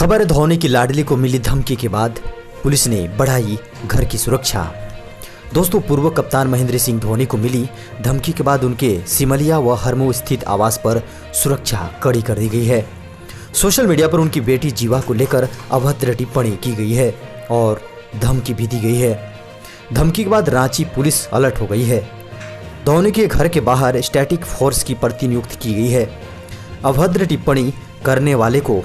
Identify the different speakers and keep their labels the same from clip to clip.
Speaker 1: खबर है, धोनी की लाडली को मिली धमकी के बाद पुलिस ने बढ़ाई घर की सुरक्षा। दोस्तों, पूर्व कप्तान महेंद्र सिंह धोनी को मिली धमकी के बाद उनके सिमलिया व हरमो स्थित आवास पर सुरक्षा कड़ी कर दी गई है। सोशल मीडिया पर उनकी बेटी जीवा को लेकर अभद्र टिप्पणी की गई है और धमकी भी दी गई है। धमकी के बाद रांची पुलिस अलर्ट हो गई है। धोनी के घर के बाहर स्टैटिक फोर्स की प्रतिनियुक्त की गई है। अभद्र टिप्पणी करने वाले को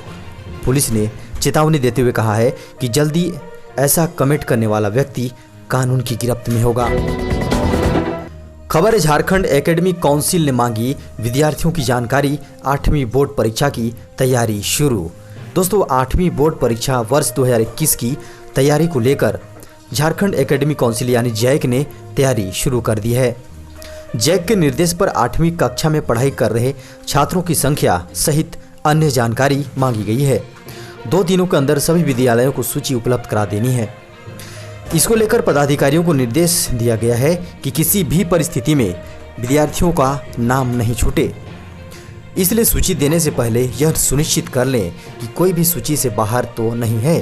Speaker 1: पुलिस ने चेतावनी देते हुए कहा है कि जल्दी ऐसा कमेंट करने वाला व्यक्ति कानून की गिरफ्त में होगा। खबर है, झारखंड एकेडमिक काउंसिल ने मांगी विद्यार्थियों की जानकारी। 8वीं बोर्ड परीक्षा की तैयारी शुरू। दोस्तों, 8वीं बोर्ड परीक्षा वर्ष 2021 की तैयारी को लेकर झारखंड एकेडमिक काउंसिल यानी जैक ने तैयारी शुरू कर दी है। जैक के निर्देश पर 8वीं कक्षा में पढ़ाई कर रहे छात्रों की संख्या सहित अन्य जानकारी मांगी गई है। 2 दिनों के अंदर सभी विद्यालयों को सूची उपलब्ध करा देनी है। इसको लेकर पदाधिकारियों को निर्देश दिया गया है कि किसी भी परिस्थिति में विद्यार्थियों का नाम नहीं छूटे। इसलिए सूची देने से पहले यह सुनिश्चित कर लें कि कोई भी सूची से बाहर तो नहीं है।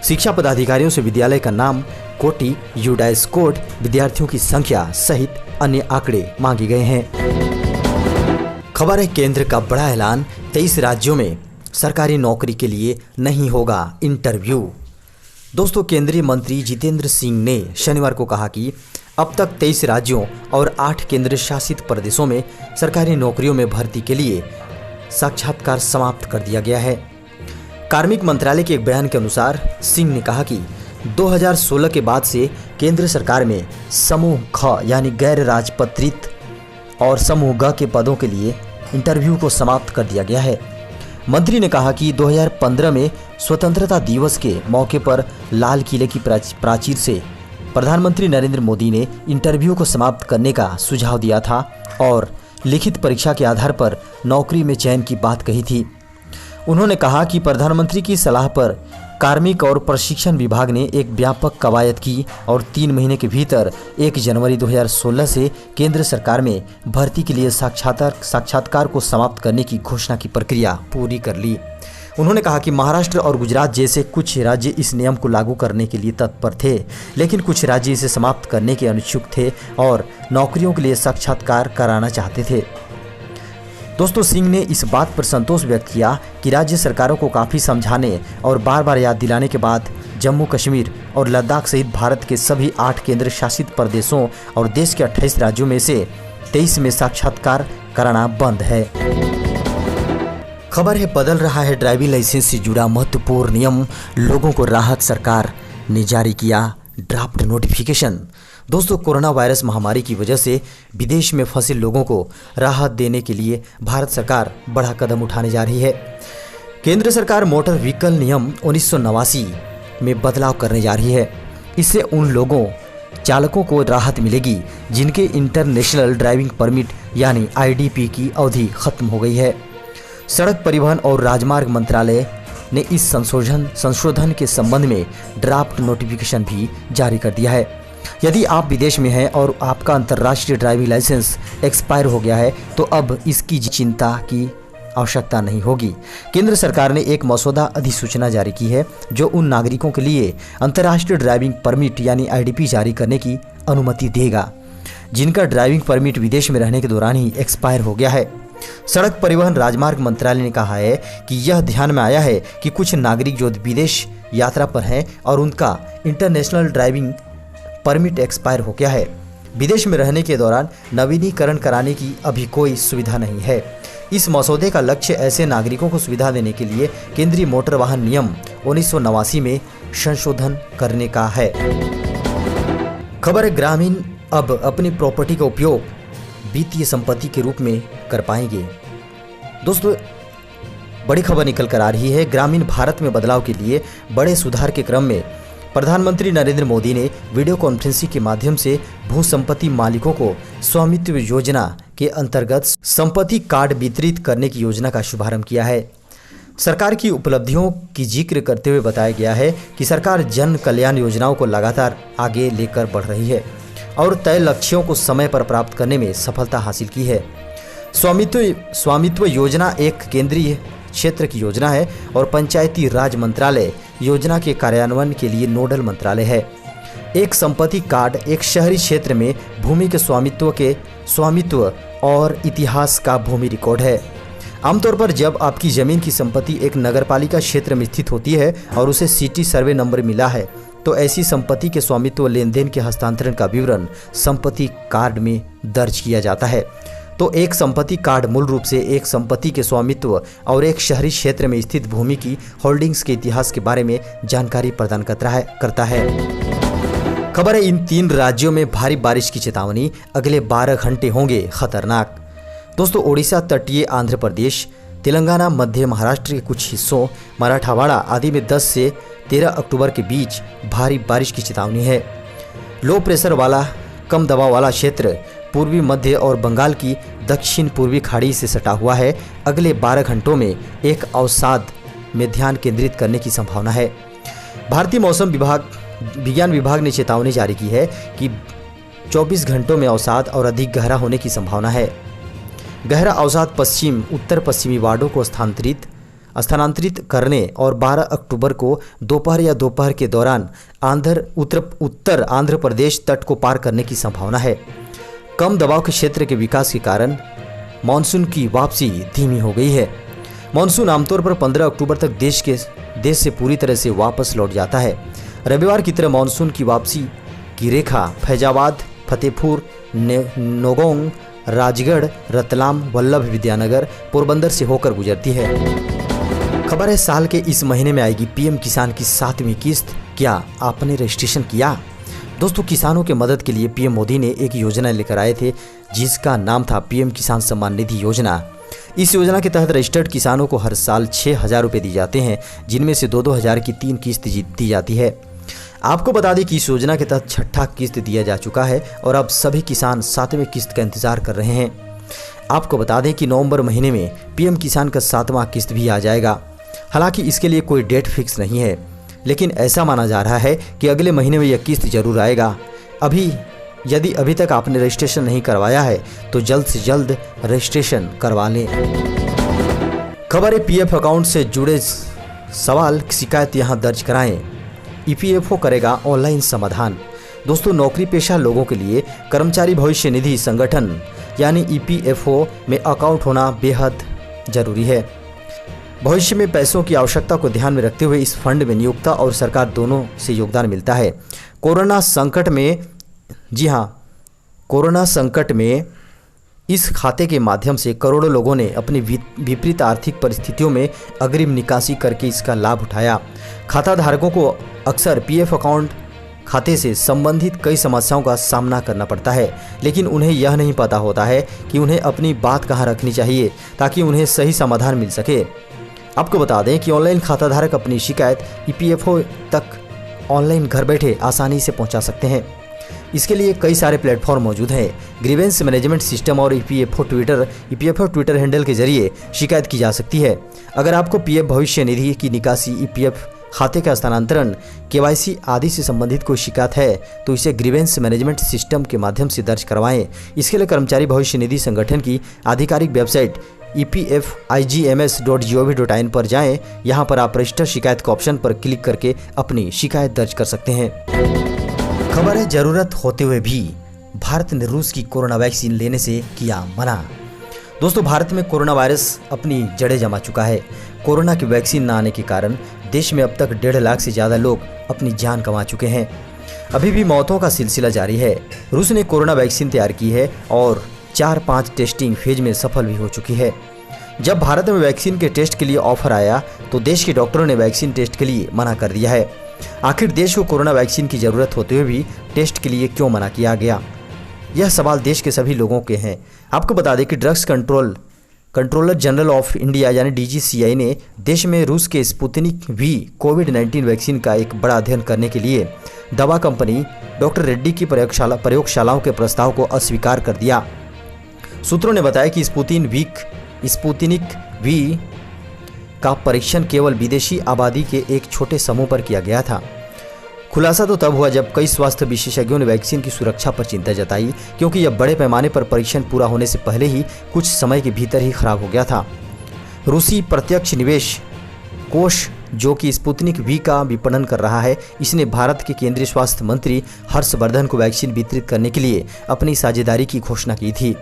Speaker 1: शिक्षा पदाधिकारियों से विद्यालय का नाम, कोटि, यूडाइस कोड, विद्यार्थियों की संख्या सहित अन्य आंकड़े मांगे गए हैं। खबर है, केंद्र का बड़ा ऐलान। 23 राज्यों में सरकारी नौकरी के लिए नहीं होगा इंटरव्यू। दोस्तों, केंद्रीय मंत्री जितेंद्र सिंह ने शनिवार को कहा कि अब तक 23 राज्यों और 8 केंद्र शासित प्रदेशों में सरकारी नौकरियों में भर्ती के लिए साक्षात्कार समाप्त कर दिया गया है। कार्मिक मंत्रालय के एक बयान के अनुसार सिंह ने कहा कि 2016 के बाद से केंद्र सरकार में समूह ख यानी गैर राजपत्रित और समूह ग के पदों के लिए इंटरव्यू को समाप्त कर दिया गया है। मंत्री ने कहा कि 2015 में स्वतंत्रता दिवस के मौके पर लाल किले की प्राचीर से प्रधानमंत्री नरेंद्र मोदी ने इंटरव्यू को समाप्त करने का सुझाव दिया था और लिखित परीक्षा के आधार पर नौकरी में चयन की बात कही थी। उन्होंने कहा कि प्रधानमंत्री की सलाह पर कार्मिक और प्रशिक्षण विभाग ने एक व्यापक कवायद की और 3 महीने के भीतर 1 जनवरी 2016 से केंद्र सरकार में भर्ती के लिए साक्षात्कार को समाप्त करने की घोषणा की प्रक्रिया पूरी कर ली। उन्होंने कहा कि महाराष्ट्र और गुजरात जैसे कुछ राज्य इस नियम को लागू करने के लिए तत्पर थे, लेकिन कुछ राज्य इसे समाप्त करने के अनिच्छुक थे और नौकरियों के लिए साक्षात्कार कराना चाहते थे। दोस्तों, सिंह ने इस बात पर संतोष व्यक्त किया कि राज्य सरकारों को काफ़ी समझाने और बार बार याद दिलाने के बाद जम्मू कश्मीर और लद्दाख सहित भारत के सभी 8 केंद्र शासित प्रदेशों और देश के 28 राज्यों में से 23 में साक्षात्कार कराना बंद है। खबर है, बदल रहा है ड्राइविंग लाइसेंस से जुड़ा महत्वपूर्ण नियम। लोगों को राहत, सरकार ने जारी किया ड्राफ्ट नोटिफिकेशन। दोस्तों, कोरोना वायरस महामारी की वजह से विदेश में फंसे लोगों को राहत देने के लिए भारत सरकार बड़ा कदम उठाने जा रही है। केंद्र सरकार मोटर व्हीकल नियम 1989 में बदलाव करने जा रही है। इससे उन लोगों चालकों को राहत मिलेगी जिनके इंटरनेशनल ड्राइविंग परमिट यानी IDP की अवधि खत्म हो गई है। सड़क परिवहन और राजमार्ग मंत्रालय ने इस संशोधन के संबंध में ड्राफ्ट नोटिफिकेशन भी जारी कर दिया है। यदि आप विदेश में हैं और आपका अंतर्राष्ट्रीय ड्राइविंग लाइसेंस एक्सपायर हो गया है तो अब इसकी चिंता की आवश्यकता नहीं होगी। केंद्र सरकार ने एक मसौदा अधिसूचना जारी की है जो उन नागरिकों के लिए अंतर्राष्ट्रीय ड्राइविंग परमिट यानी IDP जारी करने की अनुमति देगा जिनका ड्राइविंग परमिट विदेश में रहने के दौरान ही एक्सपायर हो गया है। सड़क परिवहन राजमार्ग मंत्रालय ने कहा है कि यह ध्यान में आया है कि कुछ नागरिक जो विदेश यात्रा पर हैं और उनका इंटरनेशनल ड्राइविंग परमिट एक्सपायर हो गया है, विदेश में रहने के दौरान नवीनीकरण कराने की अभी कोई सुविधा नहीं है। इस मसौदे का लक्ष्य ऐसे नागरिकों को सुविधा देने के लिए केंद्रीय मोटर वाहन नियम 1989 में संशोधन करने का है। खबर है, ग्रामीण अब अपनी प्रॉपर्टी का उपयोग वित्तीय संपत्ति के रूप में कर पाएंगे। दोस्तों, बड़ी खबर निकल कर आ रही है। ग्रामीण भारत में बदलाव के लिए बड़े सुधार के क्रम में प्रधानमंत्री नरेंद्र मोदी ने वीडियो कॉन्फ्रेंसिंग के माध्यम से भू संपत्ति मालिकों को स्वामित्व योजना के अंतर्गत संपत्ति कार्ड वितरित करने की योजना का शुभारंभ किया है। सरकार की उपलब्धियों की जिक्र करते हुए बताया गया है कि सरकार जन कल्याण योजनाओं को लगातार आगे लेकर बढ़ रही है और तय लक्ष्यों को समय पर प्राप्त करने में सफलता हासिल की है। स्वामित्व योजना एक केंद्रीय क्षेत्र की योजना है और पंचायती राज मंत्रालय योजना के कार्यान्वयन के लिए नोडल मंत्रालय है। एक संपत्ति कार्ड एक शहरी क्षेत्र में भूमि के स्वामित्व और इतिहास का भूमि रिकॉर्ड है। आमतौर पर जब आपकी जमीन की संपत्ति एक नगरपालिका क्षेत्र में स्थित होती है और उसे सिटी सर्वे नंबर मिला है, तो ऐसी संपत्ति के स्वामित्व लेन देन के हस्तांतरण का विवरण संपत्ति कार्ड में दर्ज किया जाता है। तो एक संपत्ति कार्ड मूल रूप से एक संपत्ति के स्वामित्व और एक शहरी क्षेत्र में स्थित भूमि की होल्डिंग्स के इतिहास के बारे में जानकारी प्रदान करता है। खबर है, इन 3 राज्यों में भारी बारिश की चेतावनी, अगले 12 घंटे होंगे खतरनाक। दोस्तों, ओडिशा, तटीय आंध्र प्रदेश, तेलंगाना, मध्य महाराष्ट्र के कुछ हिस्सों, मराठवाड़ा आदि में 10 से 13 अक्टूबर के बीच भारी बारिश की चेतावनी है। लो प्रेशर वाला कम दबाव वाला क्षेत्र पूर्वी मध्य और बंगाल की दक्षिण पूर्वी खाड़ी से सटा हुआ है। अगले 12 घंटों में एक अवसाद में ध्यान केंद्रित करने की संभावना है। भारतीय मौसम विज्ञान विभाग ने चेतावनी जारी की है कि 24 घंटों में अवसाद और अधिक गहरा होने की संभावना है। गहरा अवसाद उत्तर पश्चिमी वार्डों को स्थानांतरित करने और 12 अक्टूबर को दोपहर या दोपहर के दौरान उत्तर आंध्र प्रदेश तट को पार करने की संभावना है। कम दबाव के क्षेत्र के विकास के कारण मानसून की वापसी धीमी हो गई है। मानसून आमतौर पर 15 अक्टूबर तक देश से पूरी तरह से वापस लौट जाता है। रविवार की तरह मानसून की वापसी की रेखा फैजाबाद, फतेहपुर, नौगांव, राजगढ़, रतलाम, वल्लभ विद्यानगर, पोरबंदर से होकर गुजरती है। खबर है, साल के इस महीने में आएगी पीएम किसान की 7वीं किस्त। क्या आपने रजिस्ट्रेशन किया? दोस्तों, किसानों के मदद के लिए पीएम मोदी ने एक योजना लेकर आए थे जिसका नाम था पीएम किसान सम्मान निधि योजना। इस योजना के तहत रजिस्टर्ड किसानों को हर साल 6,000 रुपये दिए जाते हैं, जिनमें से 2-2 हज़ार की 3 किस्त दी जाती है। आपको बता दें कि इस योजना के तहत 6ठा किस्त दिया जा चुका है और अब सभी किसान 7वें किस्त का इंतजार कर रहे हैं। आपको बता दें कि नवंबर महीने में पीएम किसान का 7वां किस्त भी आ जाएगा। हालांकि इसके लिए कोई डेट फिक्स नहीं है, लेकिन ऐसा माना जा रहा है कि अगले महीने में यह किस्त जरूर आएगा। यदि अभी तक आपने रजिस्ट्रेशन नहीं करवाया है तो जल्द से जल्द रजिस्ट्रेशन करवा लें। खबर है, पीएफ अकाउंट से जुड़े सवाल शिकायत यहां दर्ज कराएं। ईपीएफओ करेगा ऑनलाइन समाधान। दोस्तों, नौकरी पेशा लोगों के लिए कर्मचारी भविष्य निधि संगठन यानी ईपीएफओ में अकाउंट होना बेहद जरूरी है। भविष्य में पैसों की आवश्यकता को ध्यान में रखते हुए इस फंड में नियोक्ता और सरकार दोनों से योगदान मिलता है। कोरोना संकट में इस खाते के माध्यम से करोड़ों लोगों ने अपनी विपरीत आर्थिक परिस्थितियों में अग्रिम निकासी करके इसका लाभ उठाया। खाता धारकों को अक्सर पीएफ अकाउंट खाते से संबंधित कई समस्याओं का सामना करना पड़ता है, लेकिन उन्हें यह नहीं पता होता है कि उन्हें अपनी बात कहाँ रखनी चाहिए ताकि उन्हें सही समाधान मिल सके। आपको बता दें कि ऑनलाइन खाता धारक अपनी शिकायत ईपीएफओ तक ऑनलाइन घर बैठे आसानी से पहुंचा सकते हैं। इसके लिए कई सारे प्लेटफॉर्म मौजूद हैं। ग्रीवेंस मैनेजमेंट सिस्टम और ईपीएफओ ट्विटर हैंडल के जरिए शिकायत की जा सकती है। अगर आपको पीएफ भविष्य निधि की निकासी, ईपीएफ खाते का हस्तांतरण, केवाईसी आदि से संबंधित कोई शिकायत है तो इसे ग्रीवेंस मैनेजमेंट सिस्टम के माध्यम से दर्ज करवाएं। इसके लिए कर्मचारी भविष्य निधि संगठन की आधिकारिक वेबसाइट epfigms.gov.in पर जाएं। यहां पर आप रजिस्टर शिकायत के ऑप्शन पर क्लिक करके अपनी शिकायत दर्ज कर सकते हैं। खबर है, जरूरत होते हुए भी भारत ने रूस की कोरोना वैक्सीन लेने से किया मना। दोस्तों, भारत में कोरोना वायरस अपनी जड़ें जमा चुका है। कोरोना की वैक्सीन न आने के कारण देश में अब तक 1.5 लाख से ज़्यादा लोग अपनी जान गंवा चुके हैं। अभी भी मौतों का सिलसिला जारी है। रूस ने कोरोना वैक्सीन तैयार की है और 4-5 टेस्टिंग फेज में सफल भी हो चुकी है। जब भारत में वैक्सीन के टेस्ट के लिए ऑफर आया तो देश के डॉक्टरों ने वैक्सीन टेस्ट के लिए मना कर दिया है। आखिर देश को कोरोना वैक्सीन की ज़रूरत होते हुए भी टेस्ट के लिए क्यों मना किया गया? यह सवाल देश के सभी लोगों के हैं। आपको बता दें कि drugs controller general of India यानी डीजीसीआई ने देश में रूस के स्पुतनिक वी कोविड-19 वैक्सीन का एक बड़ा अध्ययन करने के लिए दवा कंपनी डॉक्टर रेड्डी की प्रयोगशालाओं के प्रस्ताव को अस्वीकार कर दिया। सूत्रों ने बताया कि स्पुतनिक वी का परीक्षण केवल विदेशी आबादी के एक छोटे समूह पर किया गया था। खुलासा तो तब हुआ जब कई स्वास्थ्य विशेषज्ञों ने वैक्सीन की सुरक्षा पर चिंता जताई, क्योंकि यह बड़े पैमाने पर परीक्षण पूरा होने से पहले ही कुछ समय के भीतर ही खराब हो गया था। रूसी प्रत्यक्ष निवेश कोष जो कि स्पुतनिक वी का विपणन कर रहा है, इसने भारत के केंद्रीय स्वास्थ्य मंत्री हर्षवर्धन को वैक्सीन वितरित करने के लिए अपनी साझेदारी की घोषणा की थी,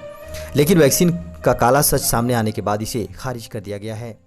Speaker 1: लेकिन वैक्सीन का काला सच सामने आने के बाद इसे खारिज कर दिया गया है।